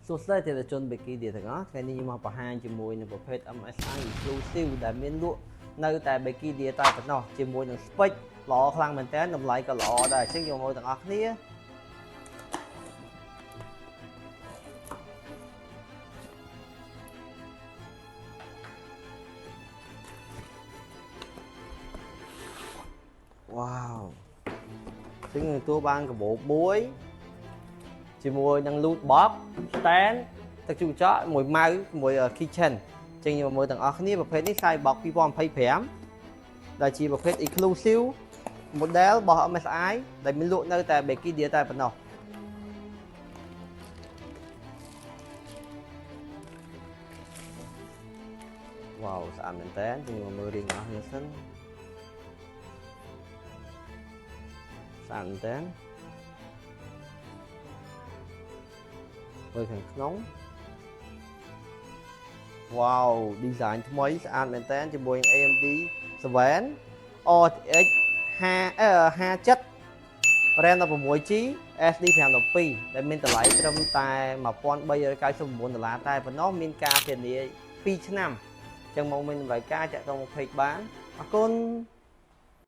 សួស្តីទីជនបេគីទៀតទាំងអស់ថ្ងៃនេះមកបង្ហាញជាមួយនឹងប្រភេទ MSI Exclusive ដែលមានលក់នៅតែបេគីទៀតតែប៉ុណ្ណោះជាមួយនឹង spec ល្អខ្លាំងមែនតើតម្លៃក៏ល្អដែរអញ្ចឹងយកមកទាំងអស់គ្នាវ៉ាវซึ่งตัวបានកាបូបមួយជាមួយនឹង loot box stand ទឹកជូរកញ្ចក់មួយម៉ៅមួយ kitchen ចេញយកមើលទាំងអស់គ្នាប្រភេទនេះ size box 2025ដែលជាប្រភេទ exclusive model របស់ MSI ដែលមានលក់នៅតែ Becky Deal តែប៉ុណ្ណោះវ៉ាវស្អាតមែនតើចេញមកមើលរៀងអស់នេះសិនស្អាតមែនតើមើលខាងក្នុងវ៉ាវ design ថ្មីស្អាតមែនតើជាមួយ AMD 7 RTX 57 RAM 16GB SD 512ដែលមានតម្លៃត្រឹមតែ$1399តែប៉ុណ្ណោះមានការធានា2ឆ្នាំអញ្ចឹងមកមានតម្រូវការចាក់តមកពេកបានអរគុណ